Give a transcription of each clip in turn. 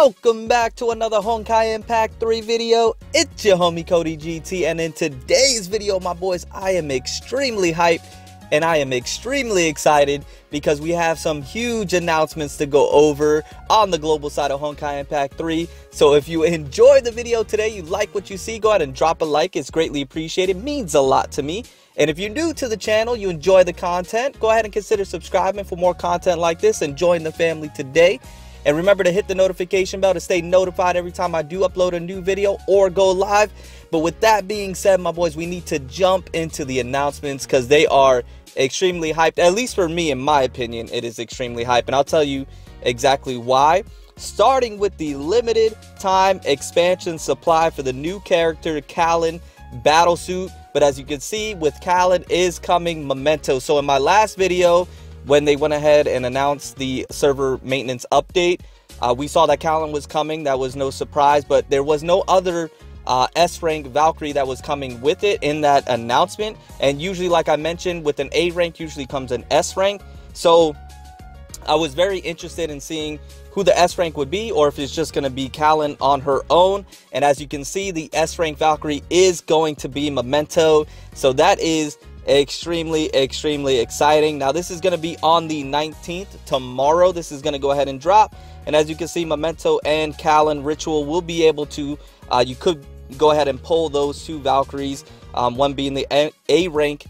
Welcome back to another Honkai Impact 3 video. It's your homie Cody GT, and in today's video, my boys, I am extremely hyped and I am extremely excited because we have some huge announcements to go over on the global side of Honkai Impact 3. So if you enjoyed the video today, you like what you see, go ahead and drop a like. It's greatly appreciated, it means a lot to me. And if you're new to the channel, you enjoy the content, go ahead and consider subscribing for more content like this and join the family today. And remember to hit the notification bell to stay notified every time I do upload a new video or go live. But with that being said, my boys, we need to jump into the announcements because they are extremely hyped. At least for me, in my opinion, it is extremely hyped. And I'll tell you exactly why. Starting with the limited time expansion supply for the new character, Kallen Battlesuit. But as you can see, with Kallen is coming Memento. So in my last video, when they went ahead and announced the server maintenance update, we saw that Kallen was coming. That was no surprise, but there was no other S rank Valkyrie that was coming with it in that announcement. And usually, like I mentioned, with an A rank usually comes an S rank. So I was very interested in seeing who the S rank would be, or if it's just going to be Kallen on her own. And as you can see, the S rank Valkyrie is going to be Memento. So that is extremely exciting. Now this is going to be on the 19th, tomorrow. This is going to go ahead and drop, and as you can see, Memento and Kallen Ritual will be able to you could go ahead and pull those two Valkyries, one being the A rank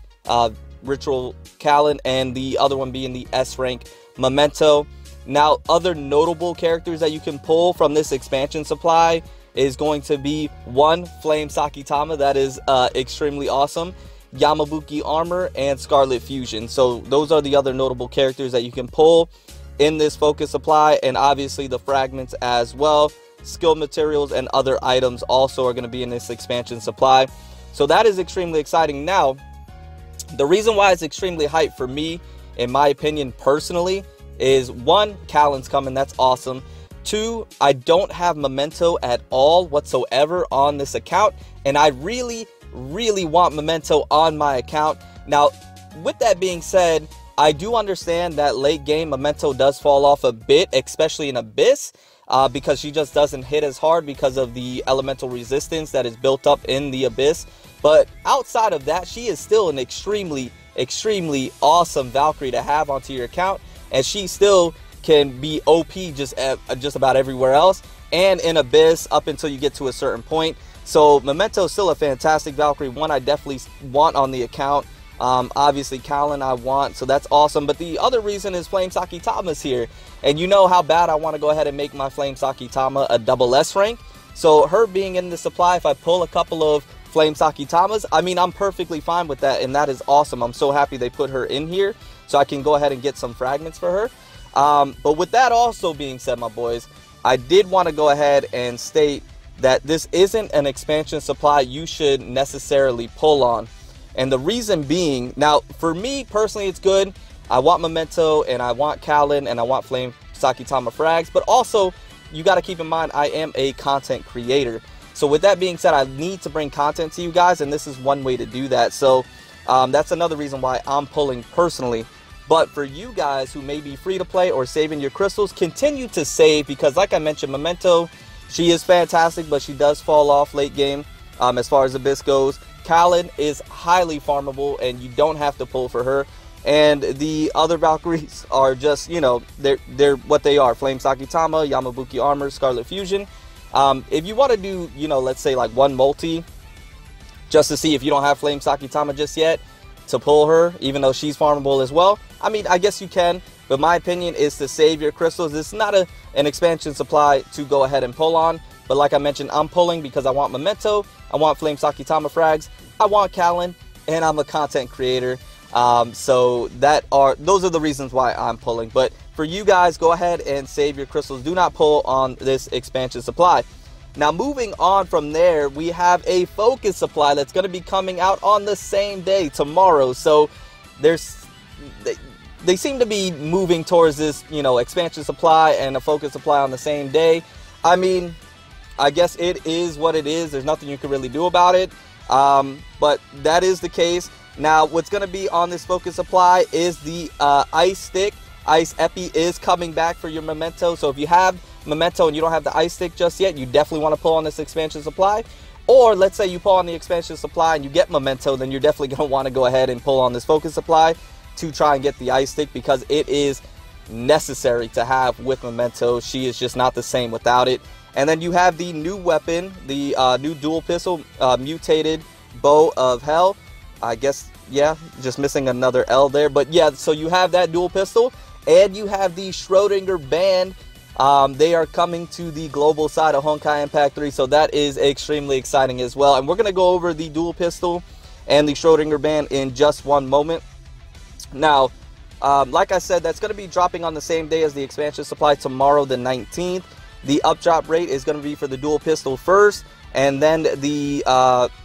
Ritual Kallen and the other one being the S rank Memento. Now other notable characters that you can pull from this expansion supply is going to be one, Flame Sakitama. That is extremely awesome. Yamabuki Armor and Scarlet Fusion. So those are the other notable characters that you can pull in this focus supply, and obviously the fragments as well. Skill materials and other items also are going to be in this expansion supply. So that is extremely exciting. Now the reason why it's extremely hyped for me, in my opinion personally, is one, Kallen's coming. That's awesome. Two, I don't have Memento at all whatsoever on this account, and I really want Memento on my account. Now with that being said, I do understand that late game Memento does fall off a bit, especially in Abyss, because she just doesn't hit as hard because of the elemental resistance that is built up in the Abyss. But outside of that, she is still an extremely awesome Valkyrie to have onto your account, and she still can be OP just about everywhere else and in Abyss up until you get to a certain point. So Memento is still a fantastic Valkyrie, one I definitely want on the account. Obviously Kallen I want, so that's awesome. But the other reason is Flame Sakitama's here, and you know how bad I want to go ahead and make my Flame Sakitama a double S rank. So her being in the supply, if I pull a couple of Flame Sakitamas, I mean, I'm perfectly fine with that, and that is awesome. I'm so happy they put her in here so I can go ahead and get some fragments for her. But with that also being said, my boys, I did want to go ahead and state that this isn't an expansion supply you should necessarily pull on. And the reason being, now for me personally, it's good. I want Memento and I want Kallen and I want Flame Sakitama frags, but also you got to keep in mind I am a content creator. So with that being said, I need to bring content to you guys, and this is one way to do that. So that's another reason why I'm pulling personally. But for you guys who may be free to play or saving your crystals, continue to save, because like I mentioned, Memento, she is fantastic, but she does fall off late game as far as Abyss goes. Kallen is highly farmable, and you don't have to pull for her. And the other Valkyries are just, you know, they're what they are. Flame Sakitama, Yamabuki Armor, Scarlet Fusion. If you want to do, you know, let's say like one multi, just to see if you don't have Flame Sakitama just yet, to pull her, even though she's farmable as well, I mean, I guess you can. But my opinion is to save your crystals. It's not an expansion supply to go ahead and pull on. But like I mentioned, I'm pulling because I want Memento, I want Flame Sakitama frags, I want Kallen, and I'm a content creator. So those are the reasons why I'm pulling. But for you guys, go ahead and save your crystals. Do not pull on this expansion supply. Now moving on from there, we have a focus supply that's going to be coming out on the same day, tomorrow. So they seem to be moving towards this, you know, expansion supply and a focus supply on the same day. I mean, I guess it is what it is. There's nothing you can really do about it. But that is the case. Now, what's going to be on this focus supply is the Ice Stick. Ice Epi is coming back for your Memento. So if you have Memento and you don't have the ice stick just yet, you definitely want to pull on this expansion supply. Or let's say you pull on the expansion supply and you get Memento, then you're definitely going to want to go ahead and pull on this focus supply to try and get the ice stick, because it is necessary to have with Memento. She is just not the same without it. And then you have the new weapon, the new dual pistol, mutated bow of hell. I guess, yeah, just missing another L there. But yeah, so you have that dual pistol, and you have the Schrodinger band. They are coming to the global side of Honkai Impact 3, so that is extremely exciting as well. And we're going to go over the dual pistol and the Schrodinger band in just one moment. Now, like I said, that's going to be dropping on the same day as the expansion supply, tomorrow the 19th. The up drop rate is going to be for the dual pistol first, and then the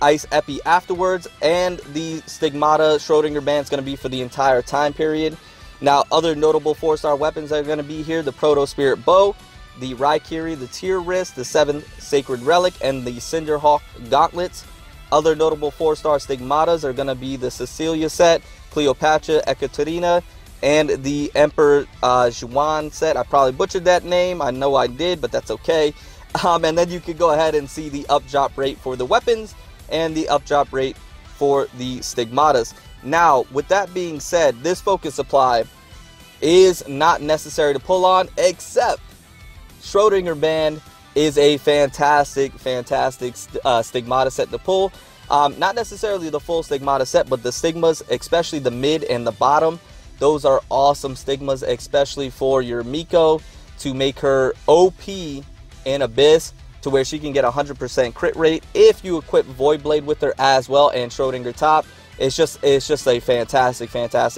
Ice Epi afterwards, and the Stigmata Schrodinger band is going to be for the entire time period. Now, other notable 4-star weapons are going to be here: the Proto Spirit Bow, the Raikiri, the Tear Wrist, the 7th Sacred Relic, and the Cinderhawk Gauntlets. Other notable 4-star Stigmatas are going to be the Cecilia set, Cleopatra, Ekaterina, and the Emperor Juan set. I probably butchered that name. I know I did, but that's okay. And then you could go ahead and see the up drop rate for the weapons and the up drop rate for the Stigmatas. Now, with that being said, this focus supply is not necessary to pull on, except Schrodinger band is a fantastic Stigmata set to pull. Not necessarily the full Stigmata set, but the Stigmas, especially the mid and the bottom, those are awesome Stigmas, especially for your Miko, to make her OP in Abyss, to where she can get 100% crit rate if you equip Void Blade with her as well, and Schrodinger top. It's just a fantastic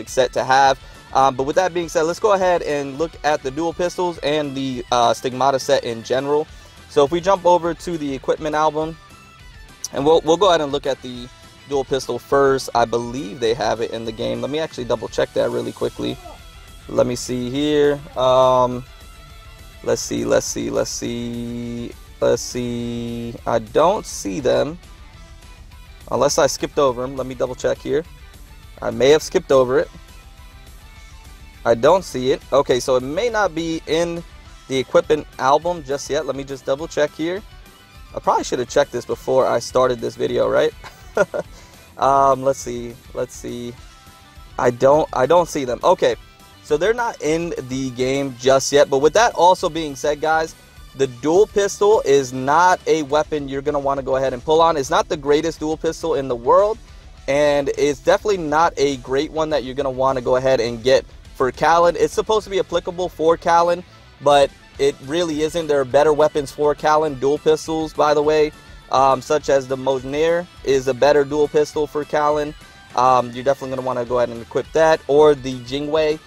set to have. But with that being said, let's go ahead and look at the dual pistols and the Stigmata set in general. So if we jump over to the equipment album, and we'll go ahead and look at the dual pistol first. I believe they have it in the game. Let me actually double check that really quickly. Let me see here. Let's see. I don't see them, unless I skipped over them. Let me double check here. I may have skipped over it. I don't see it. Okay, so it may not be in the equipment album just yet. Let me just double check here. I probably should have checked this before I started this video, right? Let's see. I don't see them. Okay, so they're not in the game just yet. But with that also being said, guys, the dual pistol is not a weapon you're gonna want to go ahead and pull on. It's not the greatest dual pistol in the world, and it's definitely not a great one that you're gonna want to go ahead and get for Kallen. It's supposed to be applicable for Kallen, but it really isn't. There are better weapons for Kallen, dual pistols, by the way, such as the Mjolnir is a better dual pistol for Kallen. You're definitely going to want to go ahead and equip that, or the Jingwei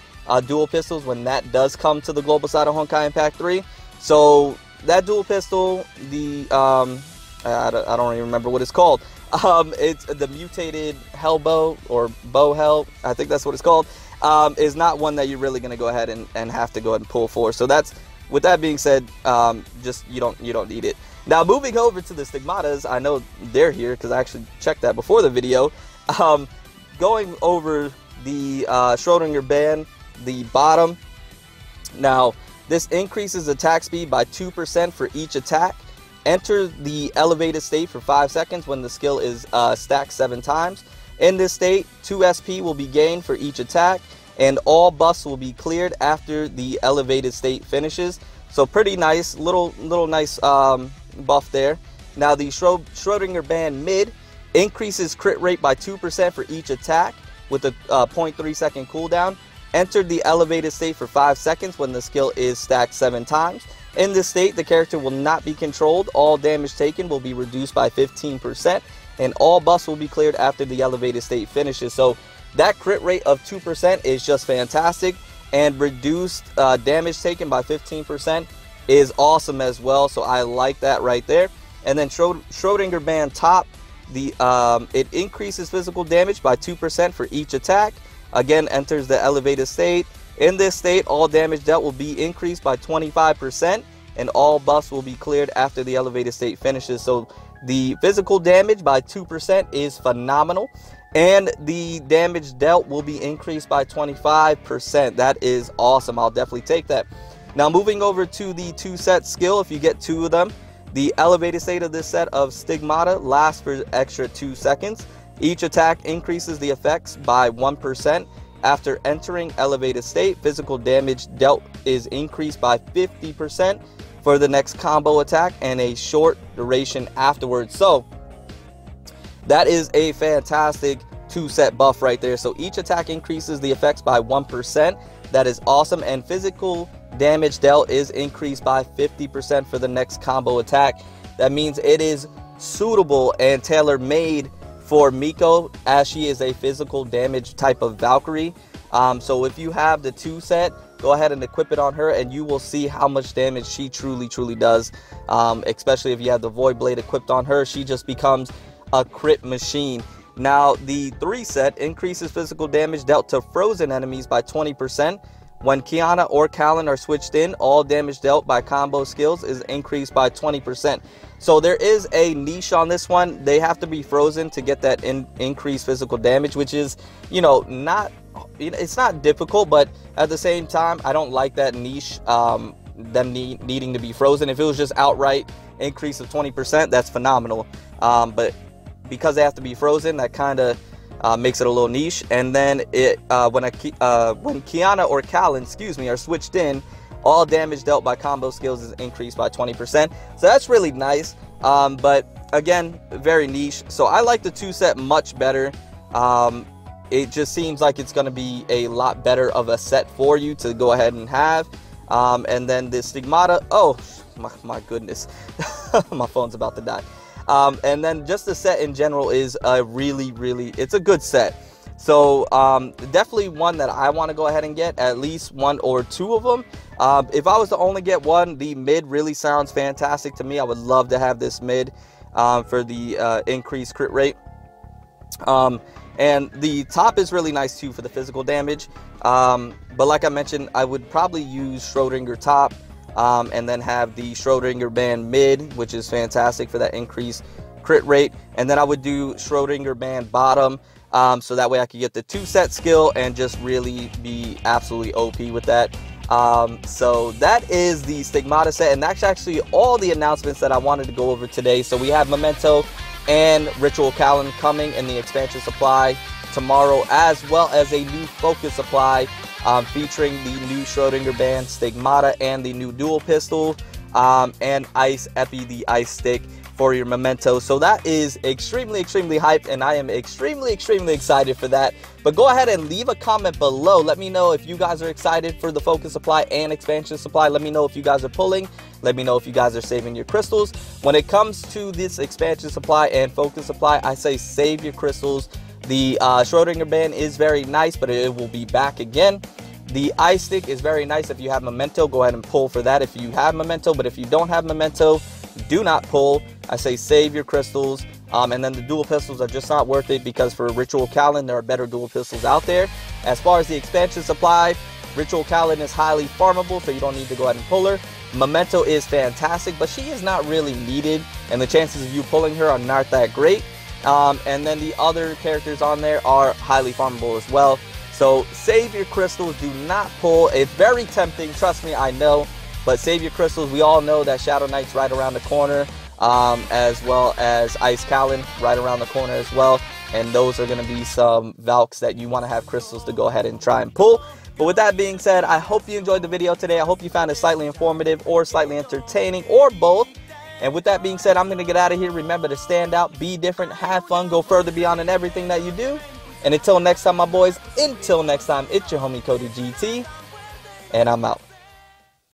dual pistols when that does come to the global side of Honkai Impact 3. So that dual pistol, the I don't even remember what it's called. It's the mutated hell bow, or bow hell, I think that's what it's called, is not one that you're really going to go ahead and have to go ahead and pull for. So that's, with that being said, just you don't need it. Now, moving over to the Stigmatas, I know they're here because I actually checked that before the video. Going over the Schrodinger band, the bottom. Now, this increases attack speed by 2% for each attack. Enter the elevated state for 5 seconds when the skill is stacked 7 times. In this state, 2 SP will be gained for each attack, and all buffs will be cleared after the elevated state finishes. So pretty nice, little nice buff there. Now the Schrodinger band mid increases crit rate by 2% for each attack with a 0.3 second cooldown. Enter the elevated state for 5 seconds when the skill is stacked 7 times. In this state, the character will not be controlled. All damage taken will be reduced by 15%, and all buffs will be cleared after the elevated state finishes. So that crit rate of 2% is just fantastic, and reduced damage taken by 15% is awesome as well. So I like that right there. And then Schrodinger band top, it increases physical damage by 2% for each attack. Again, enters the elevated state. In this state, all damage dealt will be increased by 25%, and all buffs will be cleared after the elevated state finishes. So the physical damage by 2% is phenomenal, and the damage dealt will be increased by 25%. That is awesome. I'll definitely take that. Now moving over to the 2-set skill, if you get 2 of them, the elevated state of this set of Stigmata lasts for extra 2 seconds. Each attack increases the effects by 1%. After entering elevated state, physical damage dealt is increased by 50% for the next combo attack and a short duration afterwards. So that is a fantastic 2-set buff right there. So each attack increases the effects by 1%. That is awesome. And physical damage dealt is increased by 50% for the next combo attack. That means it is suitable and tailor-made for Miko, as she is a physical damage type of Valkyrie. So if you have the 2-set, go ahead and equip it on her, and you will see how much damage she truly does. Especially if you have the Void Blade equipped on her, she just becomes a crit machine. Now the 3-set increases physical damage dealt to frozen enemies by 20%. When Kiana or Kallen are switched in, all damage dealt by combo skills is increased by 20%. So there is a niche on this one. They have to be frozen to get that increased physical damage, which is, you know, it's not difficult, but at the same time, I don't like that niche, them needing to be frozen. If it was just outright increase of 20%, that's phenomenal. But because they have to be frozen, that kind of makes it a little niche. And then when Kiana or Kallen, excuse me, are switched in, all damage dealt by combo skills is increased by 20%. So that's really nice. But again, very niche. So I like the 2-set much better. It just seems like it's going to be a lot better of a set for you to go ahead and have. And then the Stigmata, oh my goodness, my phone's about to die. And then just the set in general is a really, it's a good set. So definitely one that I want to go ahead and get, at least 1 or 2 of them. If I was to only get one, the mid really sounds fantastic to me. I would love to have this mid for the increased crit rate. And the top is really nice too for the physical damage. But like I mentioned, I would probably use Schrodinger top. And then have the Schrodinger band mid, which is fantastic for that increased crit rate. And then I would do Schrodinger band bottom, so that way I could get the 2-set skill and just really be absolutely OP with that. So that is the Stigmata set, and that's actually all the announcements that I wanted to go over today. So we have Memento and Ritual Kallen coming in the expansion supply tomorrow, as well as a new focus supply featuring the new Schrodinger band Stigmata and the new dual pistol, and Ice Epi, the ice stick for your Memento. So that is extremely hyped, and I am extremely excited for that. But go ahead and leave a comment below. Let me know if you guys are excited for the focus supply and expansion supply. Let me know if you guys are pulling. Let me know if you guys are saving your crystals. When it comes to this expansion supply and focus supply, I say save your crystals. The Schrodinger band is very nice, but it will be back again. The ice stick is very nice. If you have Memento, go ahead and pull for that if you have Memento. But if you don't have Memento, do not pull. I say save your crystals. And then the dual pistols are just not worth it, because for Ritual Kallen, there are better dual pistols out there. As far as the expansion supply, Ritual Kallen is highly farmable, so you don't need to go ahead and pull her. Memento is fantastic, but she is not really needed, and the chances of you pulling her are not that great. And then the other characters on there are highly farmable as well. So save your crystals, do not pull. It's very tempting, trust me, I know, but save your crystals. We all know that Shadow Knight's right around the corner, as well as Ice Kallen right around the corner as well. And those are going to be some Valks that you want to have crystals to go ahead and try and pull. But with that being said, I hope you enjoyed the video today. I hope you found it slightly informative or slightly entertaining, or both. And with that being said, I'm going to get out of here. Remember to stand out, be different, have fun, go further beyond in everything that you do. And until next time, my boys, until next time, it's your homie Cody GT, and I'm out.